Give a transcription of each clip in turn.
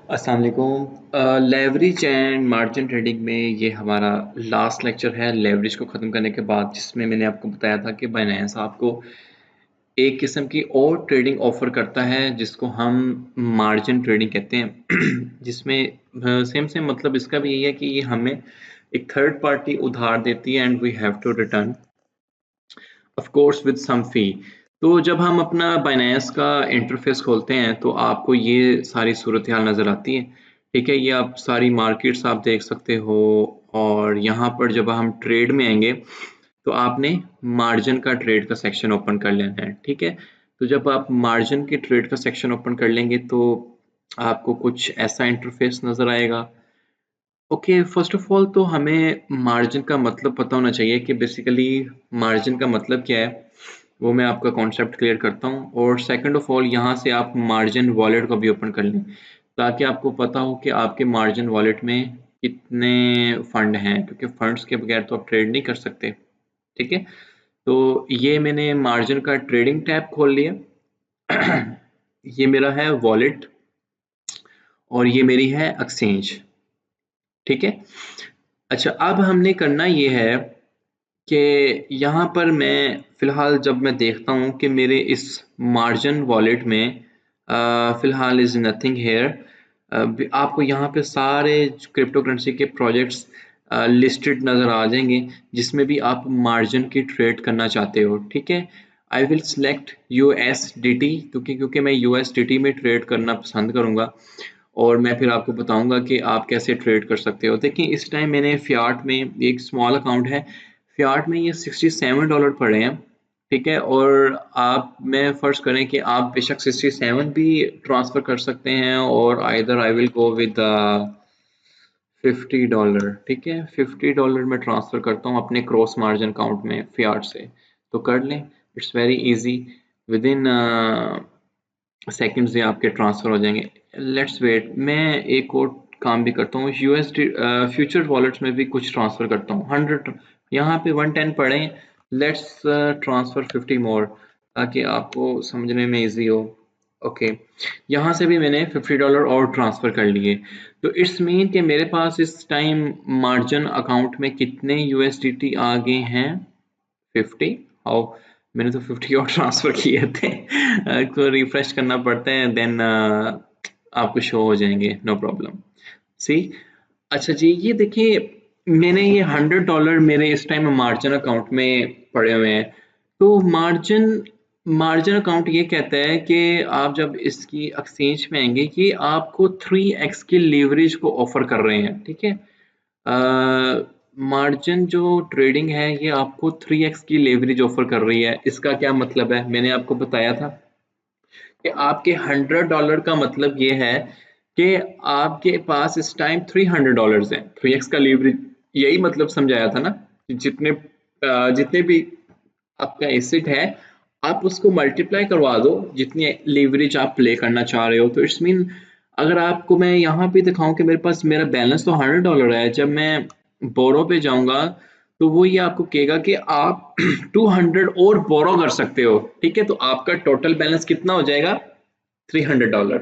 अस्सलाम वालेकुम। Leverage and margin trading में ये हमारा लास्ट लेक्चर है लेवरेज को ख़त्म करने के बाद, जिसमें मैंने आपको बताया था कि बाइनेंस आपको एक किस्म की और ट्रेडिंग ऑफर करता है जिसको हम मार्जिन ट्रेडिंग कहते हैं। जिसमें सेम सेम मतलब इसका भी यही है कि ये हमें एक थर्ड पार्टी उधार देती है and we have to return of course with some fee. तो जब हम अपना बाइनेंस का इंटरफेस खोलते हैं तो आपको ये सारी सूरत हाल नज़र आती है। ठीक है, ये आप सारी मार्केट्स आप देख सकते हो। और यहाँ पर जब हम ट्रेड में आएंगे तो आपने मार्जिन का ट्रेड का सेक्शन ओपन कर लेना है। ठीक है, तो जब आप मार्जिन के ट्रेड का सेक्शन ओपन कर लेंगे तो आपको कुछ ऐसा इंटरफेस नज़र आएगा। ओके, फर्स्ट ऑफ ऑल तो हमें मार्जिन का मतलब पता होना चाहिए कि बेसिकली मार्जिन का मतलब क्या है। वो मैं आपका कॉन्सेप्ट क्लियर करता हूँ। और सेकंड ऑफ ऑल यहाँ से आप मार्जिन वॉलेट को भी ओपन कर लें ताकि आपको पता हो कि आपके मार्जिन वॉलेट में कितने फंड हैं, क्योंकि फंड्स के बगैर तो आप ट्रेड नहीं कर सकते। ठीक है, तो ये मैंने मार्जिन का ट्रेडिंग टैब खोल लिया। ये मेरा है वॉलेट और ये मेरी है एक्सचेंज। ठीक है, अच्छा अब हमने करना ये है कि यहाँ पर मैं फ़िलहाल जब मैं देखता हूँ कि मेरे इस मार्जिन वॉलेट में फ़िलहाल इज़ नथिंग हेयर। आपको यहाँ पे सारे क्रिप्टो करेंसी के प्रोजेक्ट्स लिस्टेड नज़र आ जाएंगे जिसमें भी आप मार्जिन की ट्रेड करना चाहते हो। ठीक है, आई विल सिलेक्ट USDT क्योंकि मैं USDT में ट्रेड करना पसंद करूँगा और मैं फिर आपको बताऊंगा कि आप कैसे ट्रेड कर सकते हो। देखिए इस टाइम मैंने फ़ियाट में एक स्मॉल अकाउंट है, फ़ियाट में ये $67 पड़े हैं। ठीक है, और आप मैं फ़र्ज़ करें कि आप बेशक 67 भी ट्रांसफ़र कर सकते हैं और either I will go with $50। ठीक है, $50 मैं ट्रांसफ़र करता हूँ अपने क्रॉस मार्जिन अकाउंट में फ़ियाट से। तो कर लें, it's very easy. With in seconds में आपके ट्रांसफ़र हो जाएंगे। लेट्स वेट, मैं एक और काम भी करता हूँ USD फ्यूचर वॉलेट्स में भी कुछ ट्रांसफ़र करता हूँ। 100 यहाँ पे 110 पड़े हैं। लेट्स ट्रांसफ़र 50 मोर ताकि आपको समझने में इजी हो। ओके, यहाँ से भी मैंने $50 और ट्रांसफ़र कर लिए। तो इट्स मीन कि मेरे पास इस टाइम मार्जिन अकाउंट में कितने USDT आ गए हैं? 50। हाउ, मैंने तो 50 और ट्रांसफर किए थे। तो रिफ्रेश करना पड़ता है, देन आपको शो हो जाएंगे, नो प्रॉब्लम। सी, अच्छा जी, ये देखिए मैंने ये $100 मेरे इस टाइम मार्जिन अकाउंट में पड़े हुए हैं। तो मार्जिन मार्जिन अकाउंट ये कहता है कि आप जब इसकी एक्सचेंज में आएंगे कि आपको 3x की लीवरेज को ऑफर कर रहे हैं। ठीक है, मार्जिन जो ट्रेडिंग है ये आपको 3x की लेवरेज ऑफर कर रही है। इसका क्या मतलब है, मैंने आपको बताया था कि आपके $100 का मतलब ये है कि आपके पास इस टाइम $300 है। 3x का लेवरेज यही मतलब समझाया था ना, जितने भी आपका एसेट है आप उसको मल्टीप्लाई करवा दो जितनी लेवरेज आप प्ले करना चाह रहे हो। तो इट्स मीन अगर आपको मैं यहाँ पे दिखाऊं कि मेरे पास मेरा बैलेंस तो $100 है, जब मैं बोरो पे जाऊंगा तो वो ये आपको कहेगा कि आप 200 और बोरो कर सकते हो। ठीक है, तो आपका टोटल बैलेंस कितना हो जाएगा? $300।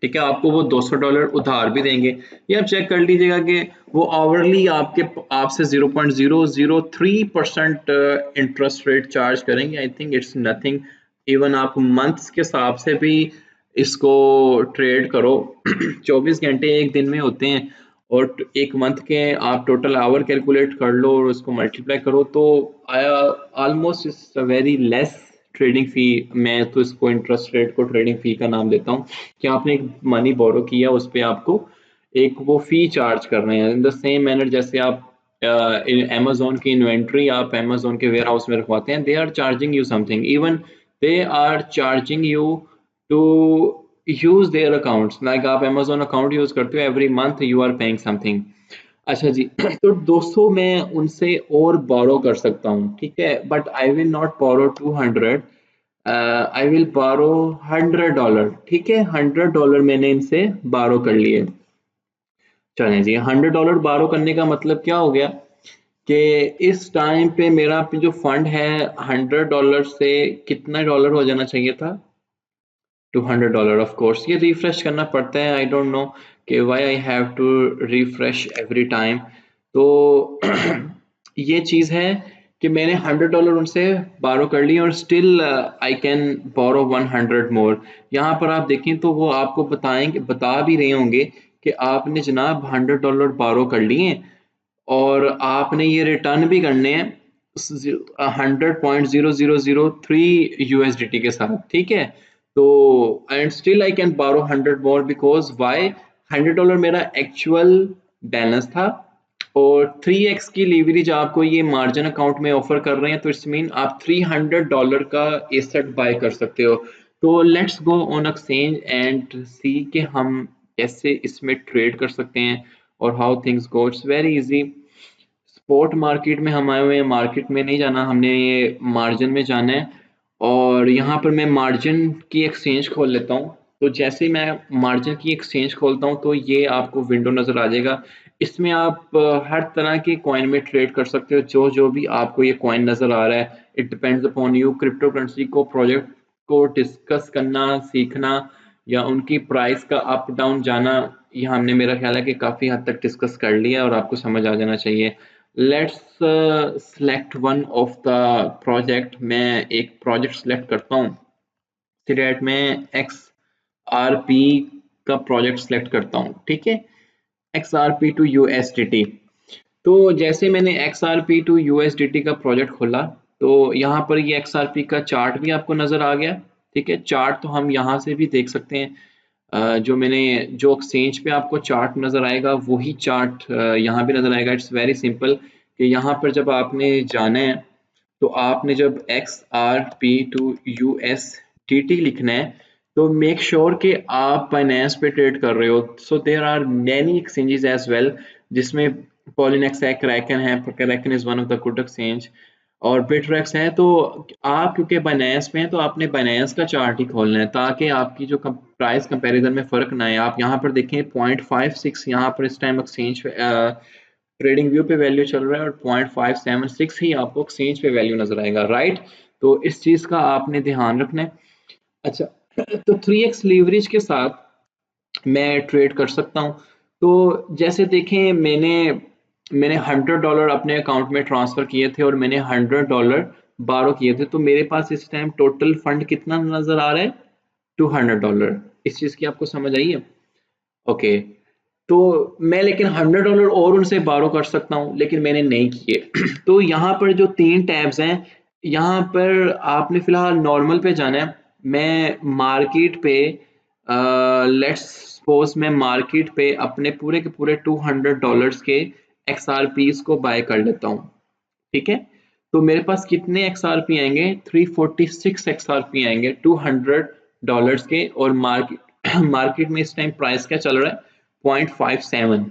ठीक है, आपको वो $200 उधार भी देंगे। ये आप चेक कर लीजिएगा कि वो आवरली आपसे 0.003% इंटरेस्ट रेट चार्ज करेंगे। I think it's nothing. Even आप मंथ्स के हिसाब से भी इसको ट्रेड करो। 24 घंटे एक दिन में होते हैं और एक मंथ के आप टोटल आवर कैलकुलेट कर लो और उसको मल्टीप्लाई करो तो आया almost it's very less trading फी। मैं तो इसको इंटरेस्ट रेट को ट्रेडिंग फी का नाम देता हूँ कि आपने एक मनी बोरो किया, उस पर आपको एक वो फी चार्ज कर रहे हैं। इन द सेम मैनर जैसे आप अमेजोन की इन्वेंट्री आप अमेजोन के वेयर हाउस में रखवाते हैं, they are charging you something. Even they are charging you to use their accounts. Like आप अमेजोन अकाउंट यूज करते हो, every month you are paying something. अच्छा जी, तो 200 मैं उनसे और बोरो कर सकता हूँ। ठीक है, but I will not borrow 200, I will borrow $100। ठीक है, $100 मैंने इनसे बारो कर लिए। चलें जी, $100 बारो करने का मतलब क्या हो गया कि इस टाइम पे मेरा जो फंड है $100 से कितना डॉलर हो जाना चाहिए था? $200 ऑफ कोर्स। ये रिफ्रेश करना पड़ता है, आई डोंट नो कि why I have to refresh every time. तो ये चीज़ है कि मैंने $100 उनसे बारो कर लिए और स्टिल आई कैन बोरो 100 मोर। यहाँ पर आप देखें तो वो आपको बता भी रहे होंगे कि आपने जनाब $100 बारो कर लिए और आपने ये रिटर्न भी करने हैं 100.0003 USDT के साथ, ठीक है। तो एंड स्टिल आई कैन बारो 100 मोर बिकॉज वाई $100 मेरा एक्चुअल बैलेंस था और 3x की लीवरेज आपको ये मार्जिन अकाउंट में ऑफर कर रहे हैं, तो इट्स मीन आप $300 का एसेट बाय कर सकते हो। तो let's go on exchange and see कि हम कैसे इसमें ट्रेड कर सकते हैं और how things go. It's very easy. Spot market में हम आए हुए हैं, मार्केट में नहीं जाना, हमने ये मार्जिन में जाना है। और यहाँ पर मैं मार्जिन की एक्सचेंज खोल लेता हूँ। तो जैसे ही मैं मार्जिन की एक्सचेंज खोलता हूँ तो ये आपको विंडो नज़र आ जाएगा। इसमें आप हर तरह के कॉइन में ट्रेड कर सकते हो, जो जो भी आपको ये कॉइन नज़र आ रहा है। It depends upon you. Crypto currency को प्रोजेक्ट को डिस्कस करना, सीखना या उनकी प्राइस का अप डाउन जाना, ये हमने मेरा ख्याल है कि काफ़ी हद तक डिस्कस कर लिया और आपको समझ आ जाना चाहिए। Let's select one of the project. मैं एक प्रोजेक्ट सेलेक्ट करता हूँ। सिरेट में XRP का प्रोजेक्ट सेलेक्ट करता हूँ, ठीक है। XRP to USDT। तो जैसे मैंने XRP टू USDT का प्रोजेक्ट खोला तो यहाँ पर ये XRP का चार्ट भी आपको नज़र आ गया, ठीक है। चार्ट तो हम यहाँ से भी देख सकते हैं। जो एक्सचेंज पे आपको चार्ट नज़र आएगा वही चार्ट यहाँ भी नज़र आएगा। इट्स वेरी सिंपल कि यहाँ पर जब आपने जाना है तो आपने जब XRP टू USDT लिखना है तो मेक श्योर कि आप बाइनेंस पे ट्रेड कर रहे हो। So there are many exchanges as well, जिसमें पॉलिनेक्स है, क्रैकन है। Kraken is one of the good exchange और बिटरेक्स है। तो आप क्योंकि बाइनेंस में हैं तो आपने बाइनेंस का चार्ट ही खोलना है ताकि आपकी जो प्राइस कंपैरिजन में फ़र्क ना आए। आप यहाँ पर देखें 0.56 यहाँ पर इस टाइम एक्सचेंज ट्रेडिंग व्यू पे वैल्यू चल रहा है और 0.576 ही आपको एक्सचेंज पे वैल्यू नजर आएगा, राइट। तो इस चीज़ का आपने ध्यान रखना है। अच्छा, तो 3x लीवरेज के साथ मैं ट्रेड कर सकता हूँ। तो जैसे देखें मैंने $100 अपने अकाउंट में ट्रांसफ़र किए थे और मैंने $100 बारो किए थे। तो मेरे पास इस टाइम टोटल फंड कितना नज़र आ रहा है? $200। इस चीज़ की आपको समझ आई है? ओके। तो मैं लेकिन $100 और उनसे बारो कर सकता हूँ, लेकिन मैंने नहीं किए। तो यहाँ पर जो 3 टैब्स हैं, यहाँ पर आपने फ़िलहाल नॉर्मल पे जाना है। मैं मार्केट पे लेट्स सपोज़ मैं मार्केट पे अपने पूरे के पूरे $200 के XRPs को बाय कर लेता हूँ, ठीक है। तो मेरे पास कितने XRP आएंगे? 346 XRP आएंगे $200 के। और मार्केट मार्केट में इस टाइम प्राइस क्या चल रहा है? 0.57।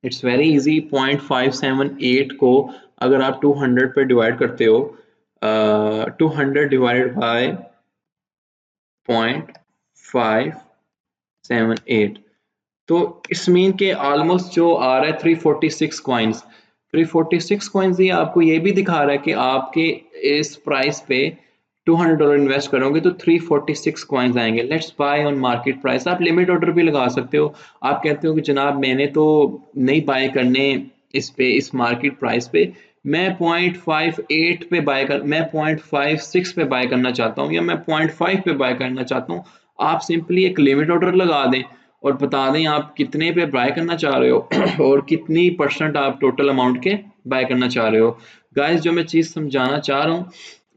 It's very easy. 0.578 को अगर आप 200 पे डिवाइड करते हो, 200 डिवाइड बाय 0.578, तो इस मीन के ऑलमोस्ट जो आ रहा है 346 कॉइन्स। 346 कॉइन्स ये आपको ये भी दिखा रहा है कि आपके इस प्राइस पे $200 इन्वेस्ट करोगे तो 346 कॉइन्स आएंगे। Let's buy on market price. आप लिमिट ऑर्डर भी लगा सकते हो। आप कहते हो कि जनाब मैंने तो नहीं बाय करने इस मार्केट प्राइस पे, मैं 0.58 पे बाय कर मैं 0.56 पे बाय करना चाहता हूँ या मैं 0.5 पे बाय करना चाहता हूँ। आप सिंपली एक लिमिट ऑर्डर लगा दें और बता दें आप कितने पे बाय करना चाह रहे हो और कितनी % आप टोटल अमाउंट के बाय करना चाह रहे हो। गाइस, जो मैं चीज़ समझाना चाह रहा हूँ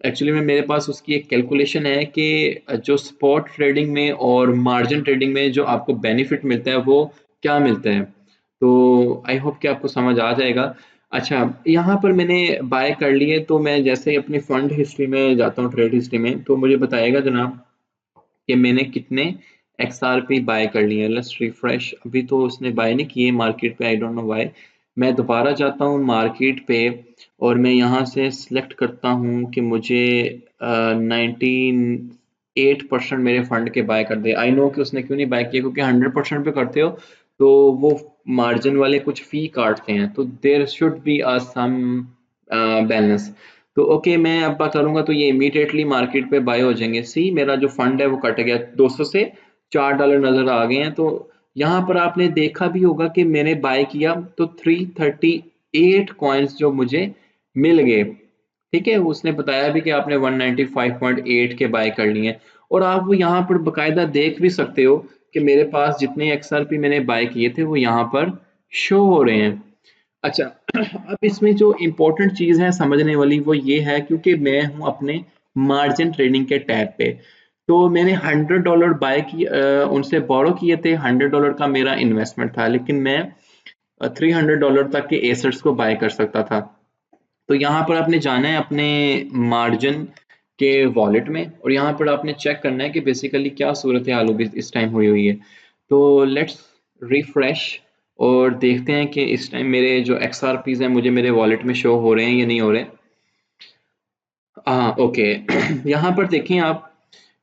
एक्चुअली में मेरे पास उसकी एक कैलकुलेशन है कि जो स्पॉट ट्रेडिंग में और मार्जिन ट्रेडिंग में जो आपको बेनिफिट मिलता है वो क्या मिलता है। तो आई होप कि आपको समझ आ जाएगा। अच्छा, यहाँ पर मैंने बाय कर लिए तो मैं जैसे ही अपनी फंड हिस्ट्री में जाता हूँ, ट्रेड हिस्ट्री में, तो मुझे बताएगा जनाब कि मैंने कितने XRP बाय कर लिए। Let's refresh. अभी तो उसने बाय नहीं किए मार्केट पे, आई डोंट नो व्हाई। मैं दोबारा जाता हूँ मार्केट पे और मैं यहाँ से सिलेक्ट करता हूँ कि मुझे 98% मेरे फंड के बाय कर दे। आई नो कि उसने क्यों नहीं बाय किया, क्योंकि 100% पे करते हो तो वो मार्जिन वाले कुछ फी काटते हैं, तो there should be some balance. तो ओके मैं अब बात करूंगा तो ये इमीडिएटली मार्केट पे बाय हो जाएंगे। सी मेरा जो फंड है वो कट गया, 200 से $4 नजर आ गए हैं। तो यहाँ पर आपने देखा भी होगा कि मैंने बाय किया तो 338 कॉइन्स जो मुझे मिल गए। ठीक है, उसने बताया भी कि आपने 195.8 के बाय कर लिए हैं। और आप वो यहाँ पर बकायदा देख भी सकते हो कि मेरे पास जितने XRP मैंने बाय किए थे वो यहाँ पर शो हो रहे हैं। अच्छा, अब इसमें जो इम्पोर्टेंट चीज़ है समझने वाली वो ये है, क्योंकि मैं हूँ अपने मार्जिन ट्रेडिंग के टैब पे। तो मैंने $100 बाय किए, उनसे बोरो किए थे। $100 का मेरा इन्वेस्टमेंट था, लेकिन मैं $300 तक के एसेट्स को बाय कर सकता था। तो यहाँ पर आपने जाना है अपने मार्जिन के वॉलेट में, और यहाँ पर आपने चेक करना है कि बेसिकली क्या सूरत हाल अभी इस टाइम हुई हुई है। तो लेट्स रिफ्रेश और देखते हैं कि इस टाइम मेरे जो XRPs हैं मुझे मेरे वॉलेट में शो हो रहे हैं या नहीं हो रहे। हाँ ओके। यहाँ पर देखें आप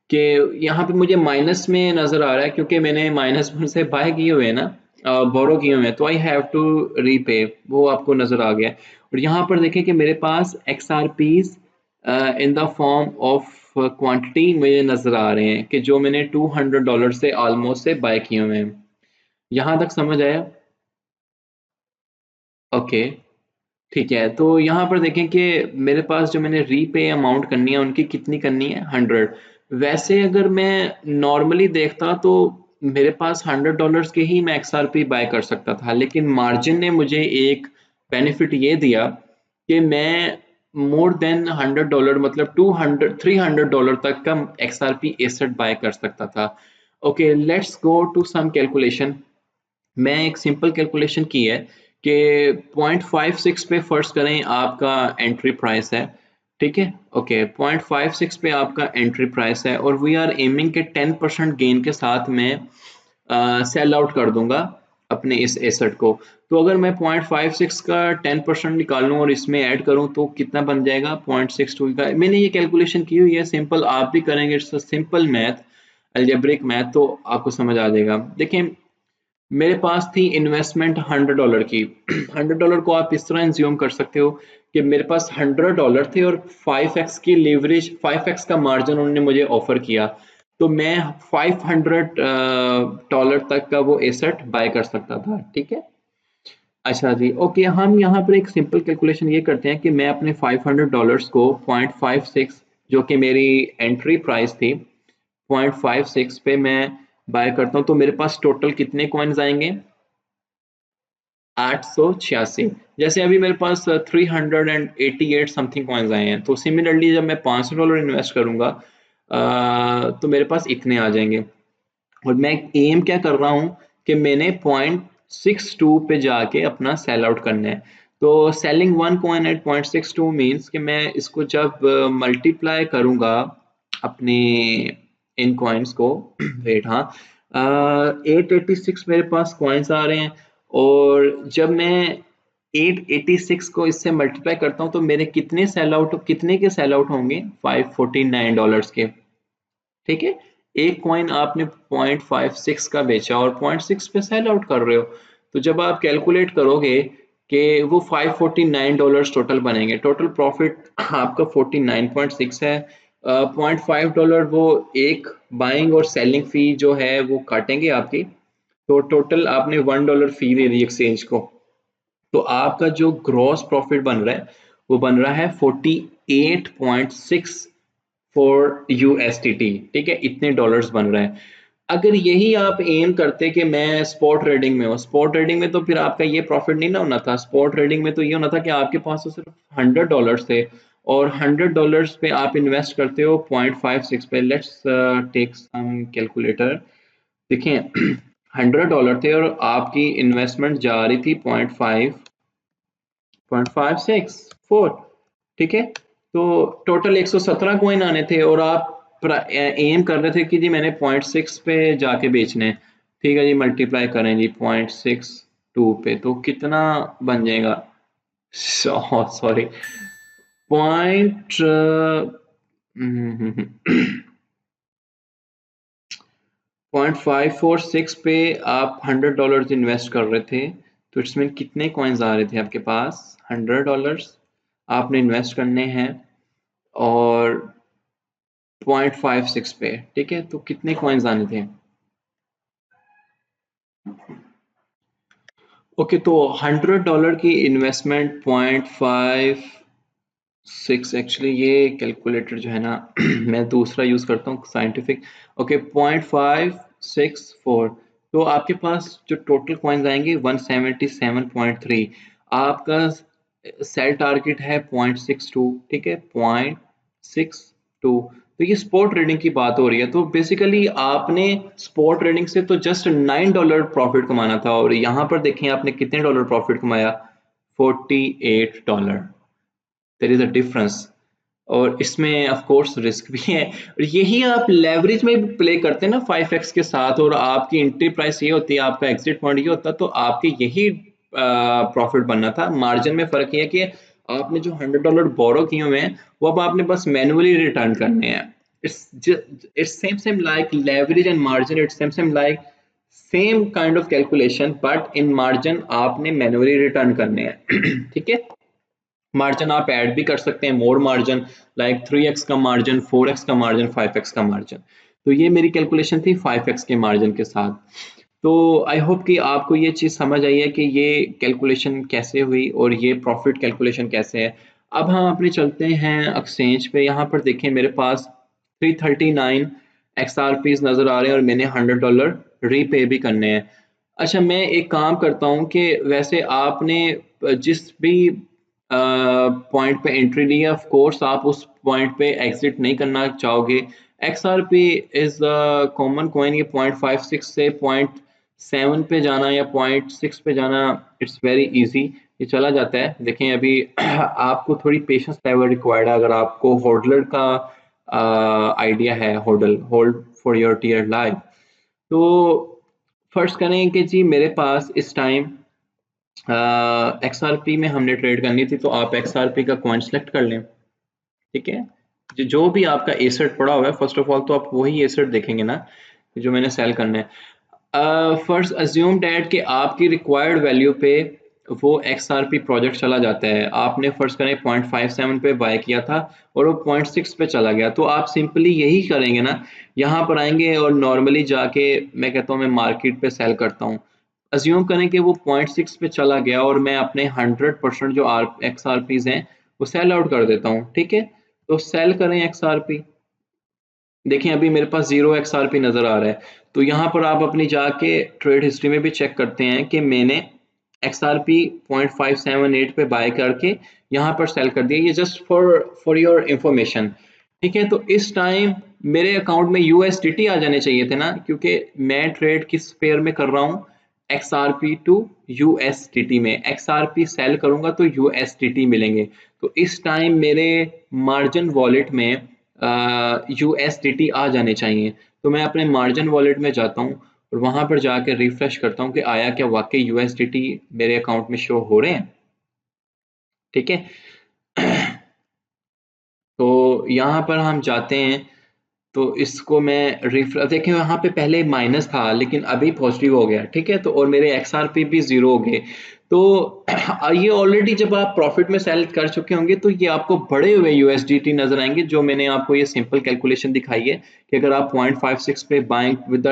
कि यहाँ पे मुझे माइनस में नज़र आ रहा है, क्योंकि मैंने माइनस में से बाय किए हुए हैं ना, बोरो किए हुए हैं, तो आई हैव टू रीपे, वो आपको नज़र आ गया। और यहाँ पर देखें कि मेरे पास XRPs in the form of quantity मुझे नज़र आ रहे हैं कि जो मैंने $200 से ऑलमोस्ट से बाय किए हुए हैं। यहाँ तक समझ आया? ओके, ठीक है। तो यहाँ पर देखें कि मेरे पास जो मैंने रीपे अमाउंट करनी है उनकी कितनी करनी है, 100। वैसे अगर मैं नॉर्मली देखता तो मेरे पास $100 के ही मैं XRP बाय कर सकता था, लेकिन मार्जिन ने मुझे एक बेनिफिट ये दिया कि मैं मोर देन $100 मतलब 300 डॉलर तक का XRP एसेट बाय कर सकता था। Okay, let's go to some calculation. मैं एक सिंपल कैलकुलेशन की है कि 0.56 पे फर्ज करें आपका एंट्री प्राइस है। ठीक है, ओके, 0.56 पे आपका एंट्री प्राइस है और वी आर एमिंग के 10% गेन के साथ मैं सेल आउट कर दूंगा अपने इस एसेट को। तो अगर मैं 0.56 का 10% निकालूं और इसमें ऐड करूं तो कितना बन जाएगा, 0.62 का। मैंने ये कैलकुलेशन की हुई है, सिंपल आप भी करेंगे, it's simple math, algebraic math, तो आपको समझ आ जाएगा। देखें, मेरे पास थी इन्वेस्टमेंट $100 की। $100 को आप इस तरह इंज्यूम कर सकते हो कि मेरे पास $100 थे और 5x की लीवरेज, 5x का मार्जिन उन्होंने मुझे ऑफर किया, तो मैं $500 तक का वो एसेट बाय कर सकता था। ठीक है, अच्छा जी, ओके, हम यहाँ पर एक सिंपल कैलकुलेशन ये करते हैं कि मैं अपने $500 को 0.56 जो कि मेरी एंट्री प्राइस थी, 0.56 पे मैं बाय करता हूँ, तो मेरे पास टोटल कितने कॉइन्स आएंगे, 886। जैसे अभी मेरे पास 388 समथिंग कॉइन्स आए हैं, तो सिमिलरली जब मैं $500 इन्वेस्ट करूंगा तो मेरे पास इतने आ जाएंगे। और मैं एम क्या कर रहा हूँ कि मैंने 0.62 पे जाके अपना सेल आउट करना है। तो selling one coin at 0.62 means कि मैं इसको जब मल्टीप्लाई करूंगा अपने इन कॉइन्स को वेट, हाँ, 886 मेरे पास कॉइन्स आ रहे हैं, और जब मैं 886 को इससे मल्टीप्लाई करता हूँ तो मेरे कितने सेल आउट, कितने के सेल आउट होंगे, $549 के। ठीक है, एक कॉइन आपने 0.56 का बेचा और 0.6 पे सेल आउट कर रहे हो, तो जब आप कैलकुलेट करोगे कि वो $549 टोटल बनेंगे, टोटल प्रॉफिट आपका 49.6 है। $0.5 वो एक बाइंग और सेलिंग फी जो है वो काटेंगे आपकी, तो टोटल आपने $1 फी दे दी एक्सचेंज को। तो आपका जो ग्रॉस प्रॉफिट बन रहा है वो बन रहा है 48.6 फॉर USDT। ठीक है, इतने डॉलर्स बन रहे हैं। अगर यही आप एम करते कि मैं स्पॉट ट्रेडिंग में हूँ, स्पॉट ट्रेडिंग में तो फिर आपका ये प्रॉफिट नहीं ना होना था। स्पॉट ट्रेडिंग में तो ये होना था कि आपके पास तो सिर्फ $100 थे और $100 पे आप इन्वेस्ट करते हो 0.56 पे। Let's take some calculator. देखें, $100 थे और आपकी इन्वेस्टमेंट जा रही थी 0.56 ठीक है, तो टोटल 117 कॉइन आने थे और आप एम कर रहे थे कि जी मैंने 0.6 पे जाके बेचने। ठीक है जी, मल्टीप्लाई करें जी 0.62 पे, तो कितना बन जाएगा, सॉरी, पॉइंट 0.546 पे आप $100 इन्वेस्ट कर रहे थे, तो इट्स मीन कितने कॉइन्स आ रहे थे आपके पास, $100। आपने इन्वेस्ट करने हैं और 0.56 पे, ठीक है। तो कितने कॉइन्स आने थे? ओके, तो $100 की इन्वेस्टमेंट 0.56, एक्चुअली ये कैलकुलेटर जो है ना मैं दूसरा यूज करता हूँ साइंटिफिक। ओके, 0.564, तो आपके पास जो टोटल कॉइन्स आएंगे 177.3। आपका सेल टारगेट है 0.62, ठीक है, 0.62। तो ये स्पॉट ट्रेडिंग की बात हो रही है, तो बेसिकली आपने स्पॉट ट्रेडिंग से तो जस्ट $9 प्रॉफिट कमाना था, और यहाँ पर देखें आपने कितने डॉलर प्रॉफिट कमाया, $48। देयर इज अ डिफरेंस, और इसमें ऑफ कोर्स रिस्क भी है। और यही आप लेवरेज में प्ले करते हैं ना 5x के साथ, और आपकी एंट्री प्राइस ये होती है, आपका एग्जिट पॉइंट ये होता है, तो आपके यही प्रॉफिट बनना था। मार्जिन में फर्क ये है कि आपने जो $100 बोरो किए हुए हैं वो अब आपने बस मैनुअली रिटर्न करने हैं। It's same like leverage and margin, it's same like same kind of calculation, but in margin आपने मैनुअली रिटर्न करने हैं ठीक है। मार्जिन आप ऐड भी कर सकते हैं, मोर मार्जिन लाइक 3x का मार्जिन, 4x का मार्जिन, 5x का मार्जिन। तो ये मेरी कैलकुलेशन थी 5x के मार्जिन के साथ। तो आई होप कि आपको ये चीज़ समझ आई है कि ये कैलकुलेशन कैसे हुई और ये प्रॉफिट कैलकुलेशन कैसे है। अब हम अपने चलते हैं एक्सचेंज पे। यहाँ पर देखें मेरे पास 339 XRPs नज़र आ रहे हैं और मैंने $100 रीपे भी करने हैं। अच्छा, मैं एक काम करता हूँ कि वैसे आपने जिस भी पॉइंट पे एंट्री ली है, ऑफ कोर्स आप उस पॉइंट पे एग्जिट नहीं करना चाहोगे। XRP is a common coin, ये 0.56 से 0.7 पे जाना या 0.6 पे जाना, इट्स वेरी इजी, ये चला जाता है। देखें अभी आपको थोड़ी पेशेंस लेवल रिक्वायर्ड है। अगर आपको होल्डर का आइडिया है, hold for your dear life, तो फर्स्ट करें कि जी मेरे पास इस टाइम XRP में हमने ट्रेड करनी थी, तो आप XRP का कॉइन सेलेक्ट कर लें, ठीक है। जो भी आपका एसेट पड़ा हुआ है, फर्स्ट ऑफ ऑल तो आप वही एसेट देखेंगे ना जो मैंने सेल करना है। फर्स्ट अज्यूम डैट कि आपकी रिक्वायर्ड वैल्यू पे वो XRP प्रोजेक्ट चला जाता है। आपने फर्स्ट करें 0.57 पे बाय किया था और वो 0.6 पे चला गया, तो आप सिंपली यही करेंगे ना, यहाँ पर आएंगे और नॉर्मली जाके मैं कहता हूँ मैं मार्केट पे सेल करता हूँ। अज्यूम करें कि वो 0.6 पे चला गया और मैं अपने 100% जो XRPs हैं वो सेल आउट कर देता हूँ, ठीक है। तो सेल करें XRP, देखें अभी मेरे पास 0 XRP नज़र आ रहा है। तो यहाँ पर आप अपनी जाके ट्रेड हिस्ट्री में भी चेक करते हैं कि मैंने XRP 0.578 पे बाय करके यहाँ पर सेल कर दिया। ये जस्ट फॉर योर इंफॉर्मेशन, ठीक है। तो इस टाइम मेरे अकाउंट में USDT आ जाने चाहिए थे ना, क्योंकि मैं ट्रेड किस पेयर में कर रहा हूँ, XRP टू USDT में। XRP सेल करूंगा तो USDT मिलेंगे। तो इस टाइम मेरे मार्जिन वॉलेट में USDT आ जाने चाहिए। तो मैं अपने मार्जिन वॉलेट में जाता हूँ और वहां पर जाकर रिफ्रेश करता हूँ कि आया क्या वाकई USDT मेरे अकाउंट में शो हो रहे हैं, ठीक है। तो यहाँ पर हम जाते हैं, तो इसको मैं देखें यहाँ पे पहले माइनस था लेकिन अभी पॉजिटिव हो गया, ठीक है। तो और मेरे XRP भी जीरो हो गए। तो ये ऑलरेडी जब आप प्रॉफिट में सेल कर चुके होंगे तो ये आपको बढ़े हुए USDT नजर आएंगे, जो मैंने आपको ये सिंपल कैलकुलेशन दिखाई है कि अगर आप 0.56 पे buying with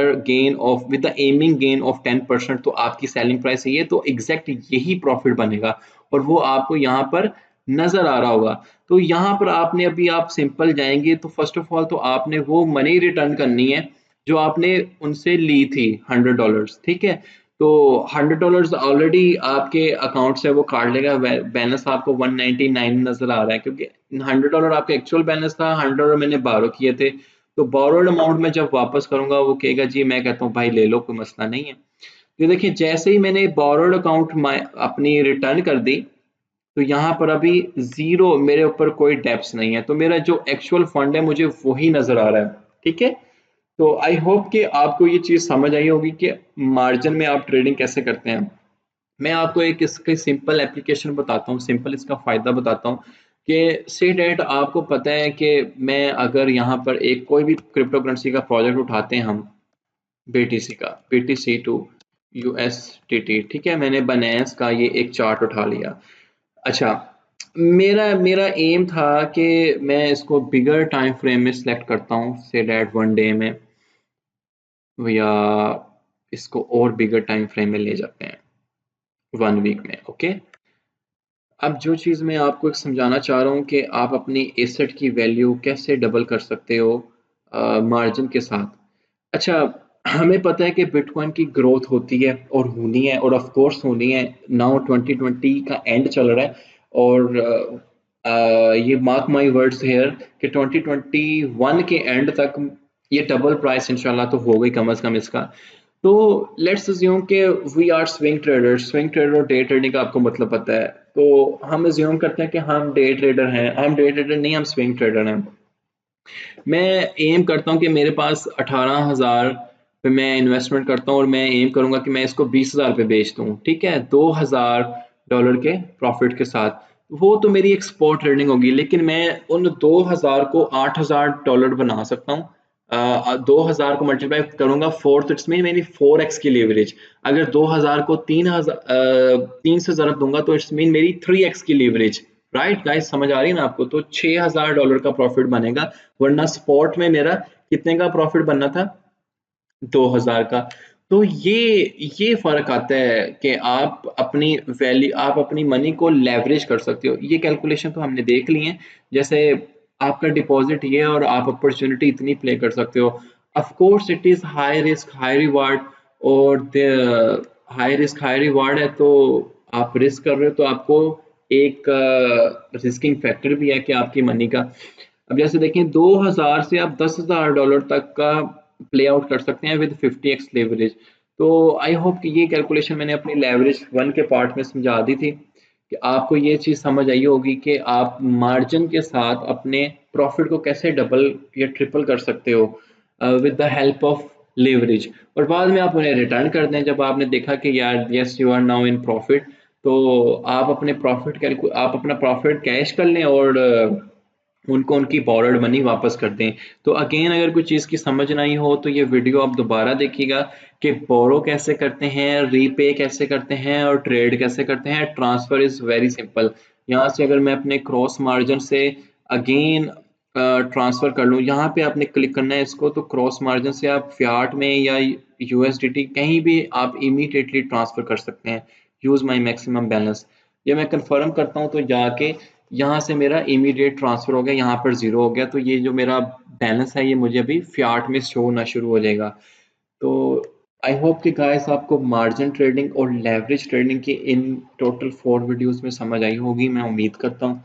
the aiming gain of 10%, तो आपकी सेलिंग प्राइस है ये, तो एग्जैक्ट यही प्रॉफिट बनेगा और वो आपको यहाँ पर नजर आ रहा होगा। तो यहाँ पर आपने अभी आप सिंपल जाएंगे तो फर्स्ट ऑफ ऑल तो आपने वो मनी रिटर्न करनी है जो आपने उनसे ली थी $100, ठीक है। तो $100 ऑलरेडी आपके अकाउंट से वो काट लेगा। बैलेंस आपको 199 नजर आ रहा है, क्योंकि $100 आपका एक्चुअल बैलेंस था, $100 मैंने बारो किए थे। तो बोरोड अमाउंट में जब वापस करूंगा वो कहेगा जी, मैं कहता हूँ भाई ले लो, कोई मसला नहीं है। तो देखिए जैसे ही मैंने बोरोड अकाउंट अपनी रिटर्न कर दी, तो यहाँ पर अभी जीरो, मेरे ऊपर कोई डेप्स नहीं है, तो मेरा जो एक्चुअल फंड है मुझे वही नजर आ रहा है, ठीक है। तो आई होप कि आपको ये चीज समझ आई होगी कि मार्जिन में आप ट्रेडिंग कैसे करते हैं। मैं आपको एक इसकी सिंपल एप्लीकेशन बताता हूँ, सिंपल इसका फायदा बताता हूँ कि से डेट आपको पता है कि मैं अगर यहाँ पर एक कोई भी क्रिप्टो करेंसी का प्रोजेक्ट उठाते हैं हम, BTC का, BTC टू USDT, ठीक है। मैंने बनास का ये एक चार्ट उठा लिया। अच्छा, मेरा मेरा एम था कि मैं इसको बिगर टाइम फ्रेम में सिलेक्ट करता हूँ, से दैट वन डे में या इसको और बिगर टाइम फ्रेम में ले जाते हैं, वन वीक में। ओके, अब जो चीज़ मैं आपको एक समझाना चाह रहा हूँ कि आप अपनी एसेट की वैल्यू कैसे डबल कर सकते हो मार्जिन के साथ। अच्छा, हमें पता है कि बिटकॉइन की ग्रोथ होती है और होनी है, और ऑफ कोर्स होनी है। नाउ 2020 का एंड चल रहा है, और ये मार्क माय वर्ड्स हियर कि 2021 के एंड तक ये डबल प्राइस इंशाल्लाह तो हो गई कम से कम इसका। तो लेट्स अज्यूम कि we are swing trader. Swing trader और डे ट्रेडिंग का आपको मतलब पता है, तो हम अज्यूम करते हैं कि हम डे ट्रेडर हैं। हम डे ट्रेडर नहीं, हम स्विंग ट्रेडर हैं। मैं एम करता हूँ कि मेरे पास 18,000 पे मैं इन्वेस्टमेंट करता हूँ, और मैं एम करूंगा कि मैं इसको 20,000 पे बेच दूँ, ठीक है, $2,000 के प्रॉफिट के साथ। वो तो मेरी एक स्पॉट ट्रेडिंग होगी, लेकिन मैं उन 2,000 को $8,000 बना सकता हूँ। 2,000 को मल्टीप्लाई करूंगा 4, तो इट्स मीन मेरी 4x की लेवरेज। अगर 2,000 को 3 से ज़रब दूंगा तो इट्स मीन मेरी 3x की लेवरेज। राइट गाइस, समझ आ रही है ना आपको? तो $6,000 का प्रॉफिट बनेगा, वरना स्पॉट में मेरा कितने का प्रॉफिट बनना था? 2,000 का। तो ये फर्क आता है कि आप अपनी मनी को लेवरेज कर सकते हो। ये कैलकुलेशन तो हमने देख ली है। जैसे आपका डिपॉजिट ये है और आप अपॉर्चुनिटी इतनी प्ले कर सकते हो। Of course it is high risk high reward, और हाई रिस्क हाई रिवार्ड है, तो आप रिस्क कर रहे हो, तो आपको एक रिस्किंग फैक्टर भी है कि आपकी मनी का। अब जैसे देखें, 2,000 से आप $10,000 तक का प्ले आउट कर सकते हैं विद 50x लेवरेज। तो आई होप कि ये कैलकुलेशन मैंने अपनी लेवरेज वन के पार्ट में समझा दी थी, कि आपको ये चीज़ समझ आई होगी कि आप मार्जिन के साथ अपने प्रॉफिट को कैसे डबल या ट्रिपल कर सकते हो with the help of leverage. और बाद में आप उन्हें रिटर्न कर दें जब आपने देखा कि यार yes you are now in profit. तो आप अपना प्रॉफिट कैश कर लें, और उनको उनकी बोरोड मनी वापस कर दें। तो अगेन, अगर कोई चीज़ की समझ नहीं हो तो ये वीडियो आप दोबारा देखिएगा कि बोरो कैसे करते हैं, रीपे कैसे करते हैं, और ट्रेड कैसे करते हैं। Transfer is very simple. यहाँ से अगर मैं अपने क्रॉस मार्जिन से अगेन ट्रांसफ़र कर लूँ, यहाँ पे आपने क्लिक करना है इसको, तो क्रॉस मार्जिन से आप फियाट में या यूएसडीटी कहीं भी आप इमीडिएटली ट्रांसफ़र कर सकते हैं। यूज़ माई मैक्सिमम बैलेंस, ये मैं कंफर्म करता हूँ, तो जाके यहाँ से मेरा इमीडिएट ट्रांसफ़र हो गया, यहाँ पर ज़ीरो हो गया। तो ये जो मेरा बैलेंस है, ये मुझे अभी फियाट में शो होना शुरू हो जाएगा। तो आई होप कि गाइस आपको मार्जिन ट्रेडिंग और लेवरेज ट्रेडिंग की इन टोटल 4 वीडियोस में समझ आई होगी, मैं उम्मीद करता हूँ।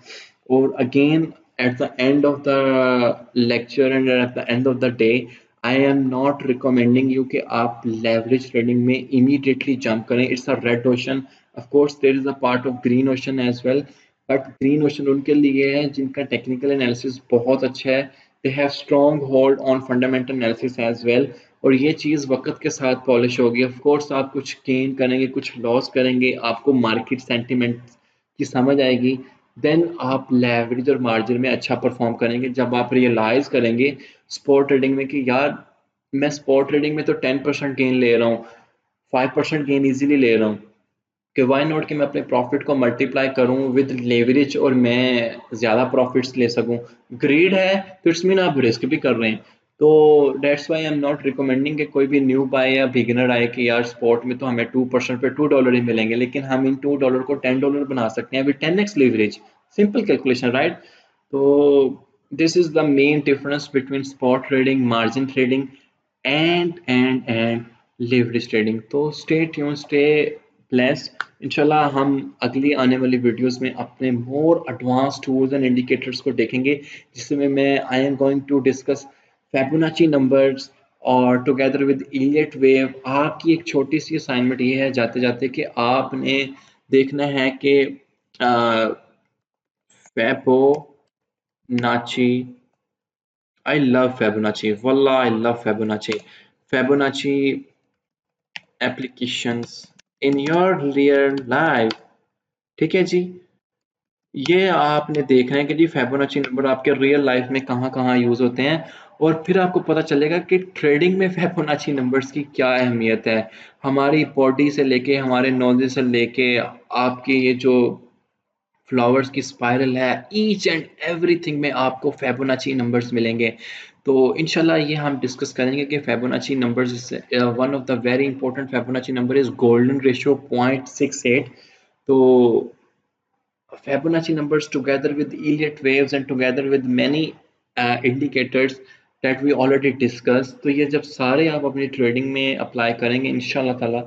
और again, at the end of the lecture and at the end of the day, I am not recommending you कि आप लेवरेज ट्रेडिंग में इमीडिएटली जंप करें। It's a red ocean. Of course there is a part of green ocean as well, but green ocean उनके लिए है जिनका technical analysis बहुत अच्छा है। They have strong hold on fundamental analysis as well, और ये चीज़ वक्त के साथ पॉलिश होगी। ऑफ कोर्स आप कुछ गेन करेंगे, कुछ लॉस करेंगे, आपको मार्केट सेंटिमेंट की समझ आएगी, देन आप लेवरेज और मार्जिन में अच्छा परफॉर्म करेंगे। जब आप रियलाइज करेंगे स्पॉट ट्रेडिंग में कि यार, मैं स्पॉट ट्रेडिंग में तो 10% गेन ले रहा हूँ, 5% गेन इजीली ले रहा हूँ, कि वाई नॉट कि मैं अपने प्रॉफिट को मल्टीप्लाई करूं विद लेवरेज और मैं ज़्यादा प्रॉफिट्स ले सकूं। ग्रीड है तो इट्स मीन आप रिस्क भी कर रहे हैं। तो that's why I am not recommending कि कोई भी न्यू बाय या बिगिनर आए कि यार स्पॉट में तो हमें 2% पे $2 ही मिलेंगे, लेकिन हम इन $2 को $10 बना सकते हैं with 10x leverage. Simple calculation, right? तो this is the main difference between spot trading, margin trading and leverage trading. तो स्टे ट्यून, स्टे ब्लेस्ड। इंशाल्लाह हम अगली आने वाली वीडियोस में अपने more advance tools and indicators को देखेंगे, जिसमें मैं I am going to discuss Fibonacci numbers और टुगेदर विद इलियट वेव। आपकी एक छोटी सी असाइनमेंट ये है जाते जाते कि आपने देखना है कि फेबोनाची, आई लव फेबोनाची, वल्लाह I love Fibonacci. Fibonacci applications in your real life, ठीक है जी। ये आपने देखना है कि जी फिबोनाची नंबर आपके रियल लाइफ में कहाँ कहाँ यूज होते हैं, और फिर आपको पता चलेगा कि ट्रेडिंग में फिबोनाची नंबर्स की क्या अहमियत है। हमारी बॉडी से लेके, हमारे नॉलेज से लेके, आपके ये जो फ्लावर्स की स्पाइरल है, ईच एंड एवरीथिंग में आपको फिबोनाची नंबर्स मिलेंगे। तो इंशाल्लाह ये हम डिस्कस करेंगे कि Fibonacci numbers, one of the very important Fibonacci number is golden ratio 0.68। तो Fibonacci numbers, together with Elliott waves and together with many indicators that we already discussed, तो ये जब सारे आप अपनी ट्रेडिंग में अप्लाई करेंगे इंशाल्लाह ताला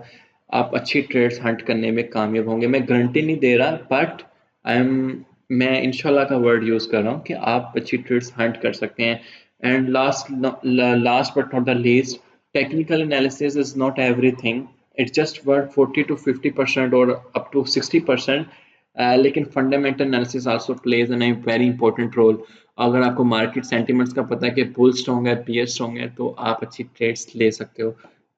आप अच्छी ट्रेड्स हंट करने में कामयाब होंगे। मैं गारंटी नहीं दे रहा, बट आई एम मैं इंशाल्लाह का वर्ड यूज़ कर रहा हूँ कि आप अच्छी ट्रेड्स हंट कर सकते हैं। And last but not the least, technical analysis is not everything, it's just worth 40 to 50% और अप टू 60%। लेकिन fundamental analysis also plays an very important role. अगर आपको मार्केट सेंटिमेंट्स का पता है कि बुल स्ट्रॉन्ग है, पियर स्ट्रॉन्ग है, तो आप अच्छी ट्रेड्स ले सकते हो।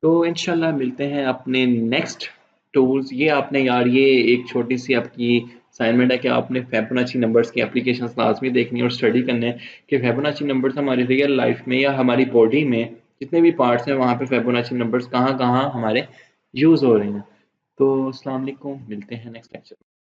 तो इंशाल्लाह मिलते हैं अपने नेक्स्ट टूल्स। ये आपने यार ये एक छोटी सी आपकी असाइनमेंट है कि आपने फिबोनाची नंबर्स की एप्लीकेशंस लाजमी देखनी है और स्टडी करने हैं कि फिबोनाची नंबर्स हमारी रियल लाइफ में या हमारी बॉडी में जितने भी पार्ट्स हैं वहाँ पे फिबोनाची नंबर्स कहाँ कहाँ हमारे यूज़ हो रहे हैं। तो अस्सलाम वालेकुम, मिलते हैं नेक्स्ट लेक्चर।